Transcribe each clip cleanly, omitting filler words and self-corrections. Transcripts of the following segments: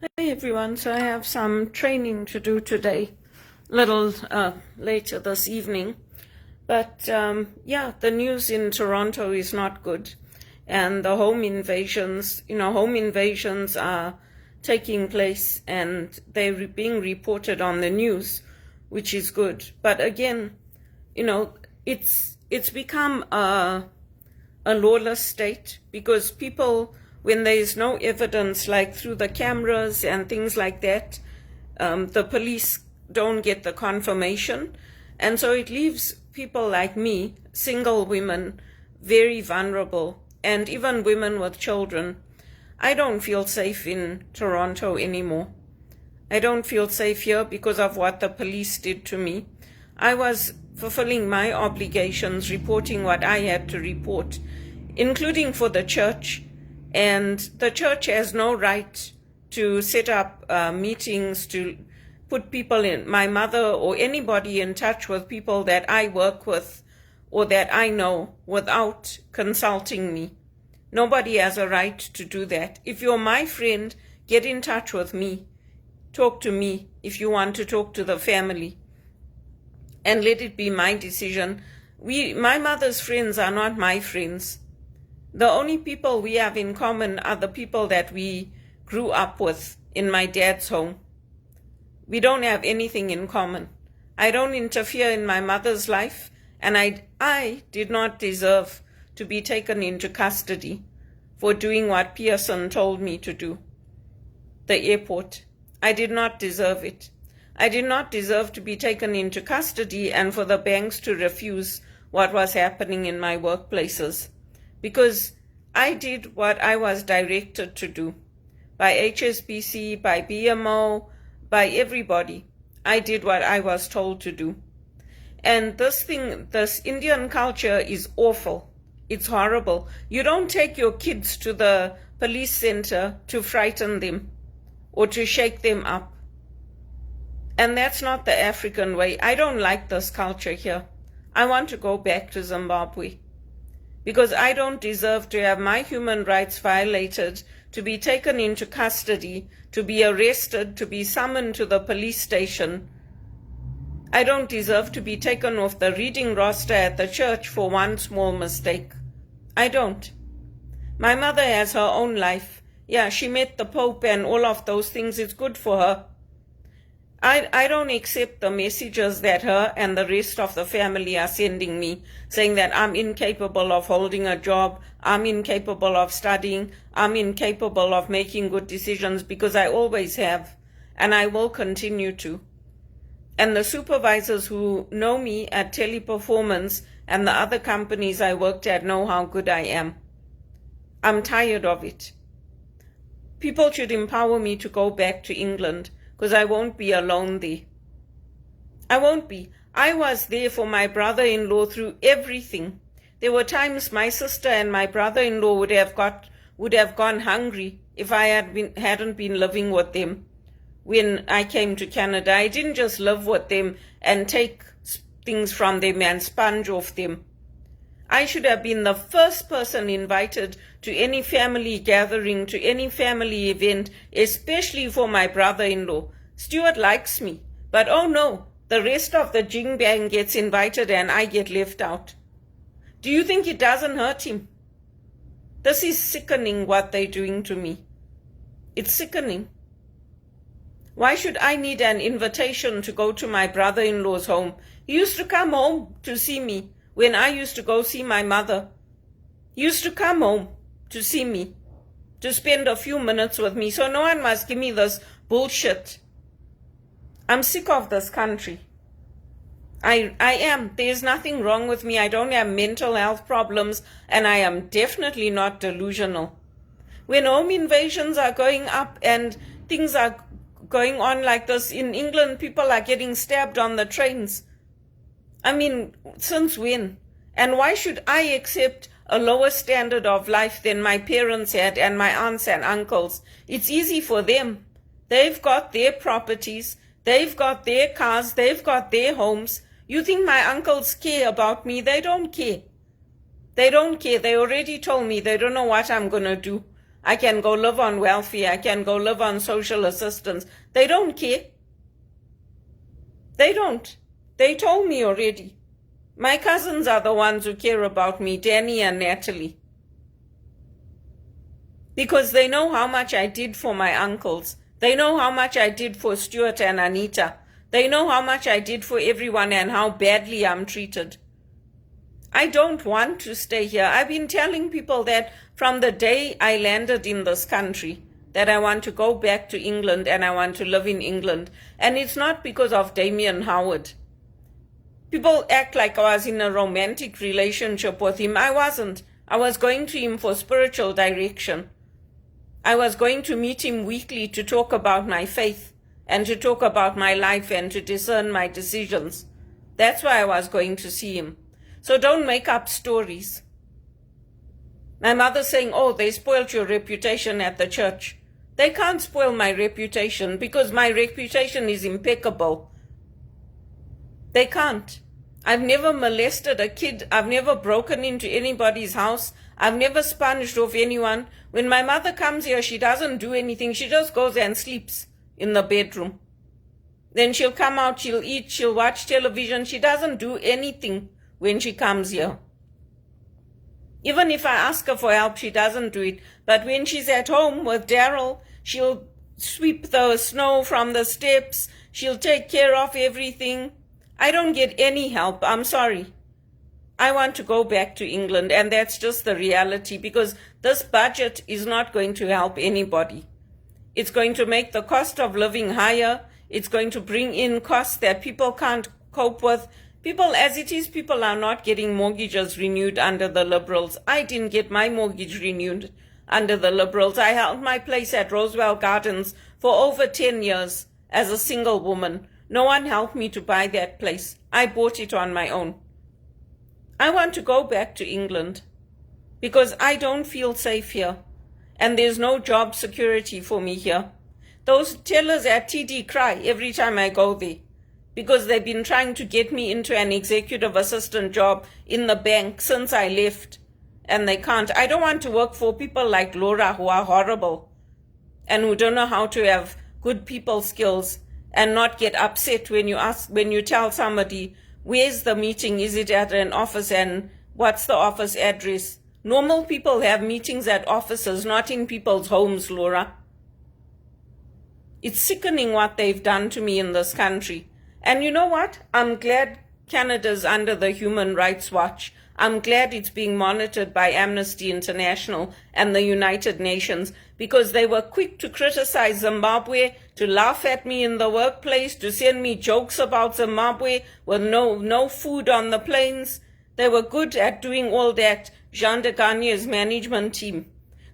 Hi everyone, so I have some training to do today, a little later this evening. But the news in Toronto is not good. And the home invasions are taking place and they're being reported on the news, which is good. But again, it's become a lawless state because people, when there is no evidence, like through the cameras and things like that, the police don't get the confirmation. And so it leaves people like me, single women, very vulnerable, and even women with children. I don't feel safe in Toronto anymore. I don't feel safe here because of what the police did to me. I was fulfilling my obligations, reporting what I had to report, including for the church. And the church has no right to set up meetings to put people in, my mother or anybody, in touch with people that I work with or that I know without consulting me. Nobody has a right to do that. If you're my friend, get in touch with me. Talk to me if you want to talk to the family. And let it be my decision. My mother's friends are not my friends. The only people we have in common are the people that we grew up with in my dad's home. We don't have anything in common. I don't interfere in my mother's life, and I did not deserve to be taken into custody for doing what Pearson told me to do. The airport. I did not deserve it. I did not deserve to be taken into custody and for the banks to refuse what was happening in my workplaces, because I did what I was directed to do by HSBC, by BMO, by everybody. I did what I was told to do. And this Indian culture is awful. It's horrible. You don't take your kids to the police center to frighten them or to shake them up. And that's not the African way. I don't like this culture here. I want to go back to Zimbabwe because I don't deserve to have my human rights violated, to be taken into custody, to be arrested, to be summoned to the police station. I don't deserve to be taken off the reading roster at the church for one small mistake. I don't. My mother has her own life. Yeah, she met the Pope and all of those things. It's good for her. I don't accept the messages that her and the rest of the family are sending me, saying that I'm incapable of holding a job, I'm incapable of studying, I'm incapable of making good decisions, because I always have, and I will continue to. And the supervisors who know me at Teleperformance and the other companies I worked at know how good I am. I'm tired of it. People should empower me to go back to England, because I won't be alone there. I won't be. I was there for my brother-in-law through everything. There were times my sister and my brother-in-law would have gone hungry if I hadn't been living with them. When I came to Canada, I didn't just live with them and take things from them and sponge off them. I should have been the first person invited to any family gathering, to any family event, especially for my brother-in-law. Stuart likes me, but oh no, the rest of the Jing Bang gets invited and I get left out. Do you think it doesn't hurt him? This is sickening what they're doing to me. It's sickening. Why should I need an invitation to go to my brother-in-law's home? He used to come home to see me. When I used to go see my mother, he used to come home to see me, to spend a few minutes with me. So no one must give me this bullshit. I'm sick of this country. I am. There's nothing wrong with me. I don't have mental health problems, and I am definitely not delusional. When home invasions are going up and things are going on like this in England, people are getting stabbed on the trains. I mean, since when? And why should I accept a lower standard of life than my parents had and my aunts and uncles? It's easy for them. They've got their properties, they've got their cars, they've got their homes. You think my uncles care about me? They don't care. They don't care. They already told me they don't know what I'm going to do. I can go live on welfare. I can go live on social assistance. They don't care. They don't. They told me already. My cousins are the ones who care about me, Danny and Natalie. Because they know how much I did for my uncles. They know how much I did for Stuart and Anita. They know how much I did for everyone and how badly I'm treated. I don't want to stay here. I've been telling people that from the day I landed in this country, that I want to go back to England and I want to live in England. And it's not because of Damien Howard. People act like I was in a romantic relationship with him. I wasn't. I was going to him for spiritual direction. I was going to meet him weekly to talk about my faith and to talk about my life and to discern my decisions. That's why I was going to see him. So don't make up stories. My mother's saying, oh, they spoiled your reputation at the church. They can't spoil my reputation because my reputation is impeccable. They can't. I've never molested a kid. I've never broken into anybody's house. I've never sponged off anyone. When my mother comes here, she doesn't do anything. She just goes and sleeps in the bedroom. Then she'll come out, she'll eat, she'll watch television. She doesn't do anything when she comes here. Even if I ask her for help, she doesn't do it. But when she's at home with Daryl, she'll sweep the snow from the steps. She'll take care of everything. I don't get any help. I'm sorry. I want to go back to England, and that's just the reality, because this budget is not going to help anybody. It's going to make the cost of living higher. It's going to bring in costs that people can't cope with. People, as it is, people are not getting mortgages renewed under the Liberals. I didn't get my mortgage renewed under the Liberals. I held my place at Rosewell Gardens for over 10 years as a single woman. No one helped me to buy that place. I bought it on my own. I want to go back to England because I don't feel safe here, and there's no job security for me here. Those tellers at TD cry every time I go there because they've been trying to get me into an executive assistant job in the bank since I left, and they can't. I don't want to work for people like Laura who are horrible and who don't know how to have good people skills and not get upset when you tell somebody, where's the meeting? Is it at an office? And what's the office address? Normal people have meetings at offices, not in people's homes, Laura. It's sickening what they've done to me in this country. And you know what? I'm glad Canada's under the Human Rights Watch. I'm glad it's being monitored by Amnesty International and the United Nations, because they were quick to criticize Zimbabwe, to laugh at me in the workplace, to send me jokes about Zimbabwe with no food on the planes. They were good at doing all that, Jean de Gagne's management team.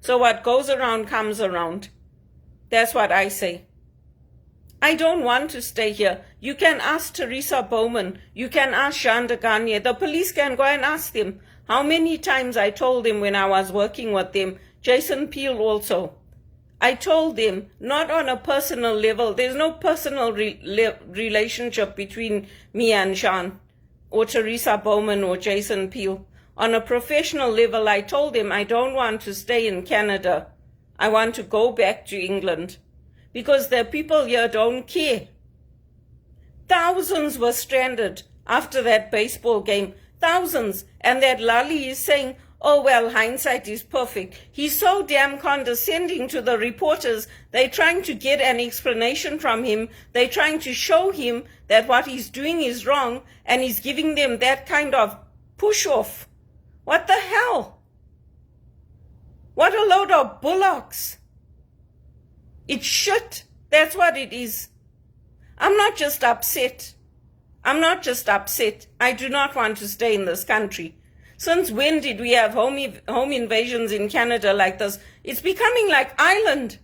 So what goes around comes around. That's what I say. I don't want to stay here. You can ask Teresa Bowman. You can ask Jean de Gagne. The police can go and ask them. How many times I told them when I was working with them, Jason Peel also. I told them, not on a personal level. There's no personal relationship between me and Jean or Teresa Bowman or Jason Peel. On a professional level, I told them I don't want to stay in Canada. I want to go back to England. Because the people here don't care. Thousands were stranded after that baseball game. Thousands. And that Lally is saying, oh, well, hindsight is perfect. He's so damn condescending to the reporters. They're trying to get an explanation from him. They're trying to show him that what he's doing is wrong, and he's giving them that kind of push-off. What the hell? What a load of bullocks. It's shit. That's what it is. I'm not just upset. I do not want to stay in this country. Since when did we have home invasions in Canada like this? It's becoming like Ireland,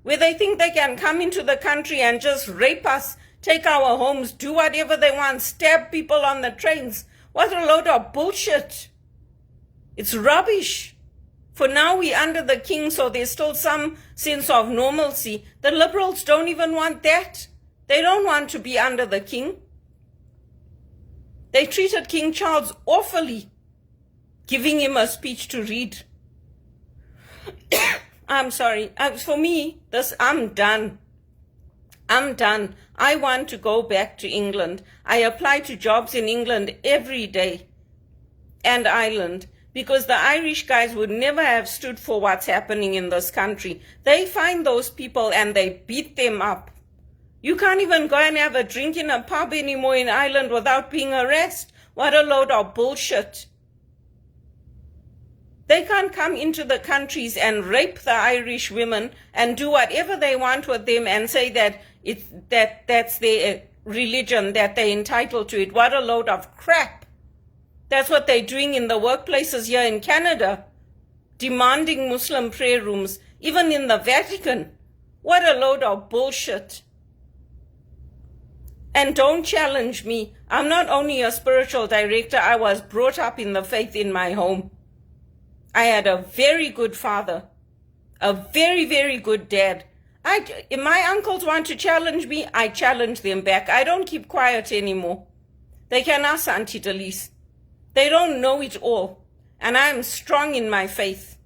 where they think they can come into the country and just rape us, take our homes, do whatever they want, stab people on the trains. What a load of bullshit. It's rubbish. For now, we're under the king, so there's still some sense of normalcy. The Liberals don't even want that. They don't want to be under the king. They treated King Charles awfully, giving him a speech to read. I'm sorry. For me, I'm done. I'm done. I want to go back to England. I apply to jobs in England every day and Ireland because the Irish guys would never have stood for what's happening in this country. They find those people and they beat them up. You can't even go and have a drink in a pub anymore in Ireland without being arrested. What a load of bullshit. They can't come into the countries and rape the Irish women and do whatever they want with them and say that that's their religion, that they're entitled to it. What a load of crap. That's what they're doing in the workplaces here in Canada, demanding Muslim prayer rooms, even in the Vatican. What a load of bullshit. And don't challenge me. I'm not only a spiritual director, I was brought up in the faith in my home. I had a very good father, a very, very good dad. If my uncles want to challenge me, I challenge them back. I don't keep quiet anymore. They can ask Auntie Delise. They don't know it all. And I'm strong in my faith.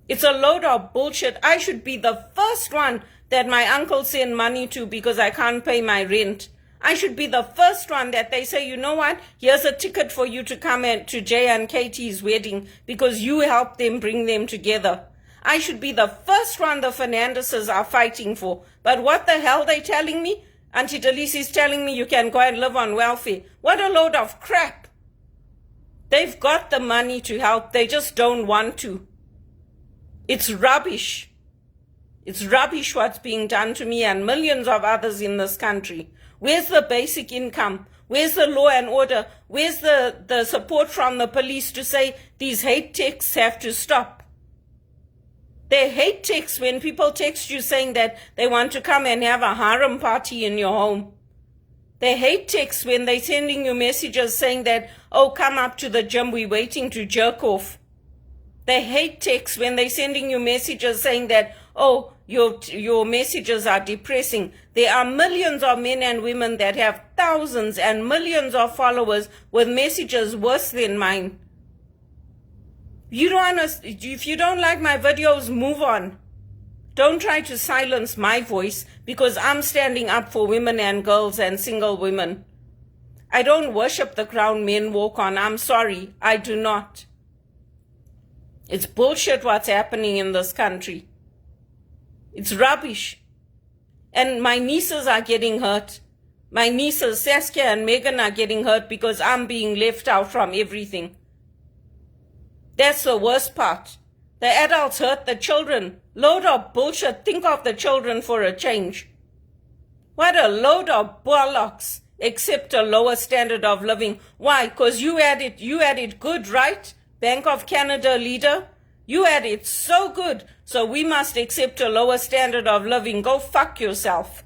It's a load of bullshit. I should be the first one that my uncles send money to because I can't pay my rent. I should be the first one that they say, you know what, here's a ticket for you to come to Jay and Katie's wedding because you helped them bring them together. I should be the first one the Fernandeses are fighting for. But what the hell they telling me? Auntie Delise is telling me you can go and live on welfare. What a load of crap. They've got the money to help. They just don't want to. It's rubbish. It's rubbish what's being done to me and millions of others in this country. Where's the basic income? Where's the law and order? Where's the support from the police to say these hate texts have to stop? They hate texts when people text you saying that they want to come and have a harem party in your home. They hate texts when they're sending you messages saying that, oh, come up to the gym, we're waiting to jerk off. They hate texts when they're sending you messages saying that, oh, your messages are depressing. There are millions of men and women that have thousands and millions of followers with messages worse than mine. If you don't like my videos, move on. Don't try to silence my voice because I'm standing up for women and girls and single women. I don't worship the ground men walk on. I'm sorry, I do not. It's bullshit what's happening in this country. It's rubbish. And my nieces are getting hurt. My nieces, Saskia and Megan, are getting hurt because I'm being left out from everything. That's the worst part. The adults hurt the children. Load of bullshit. Think of the children for a change. What a load of bollocks. Accept a lower standard of living. Why? Because you had it good, right? Bank of Canada leader, you had it so good, so we must accept a lower standard of living. Go fuck yourself.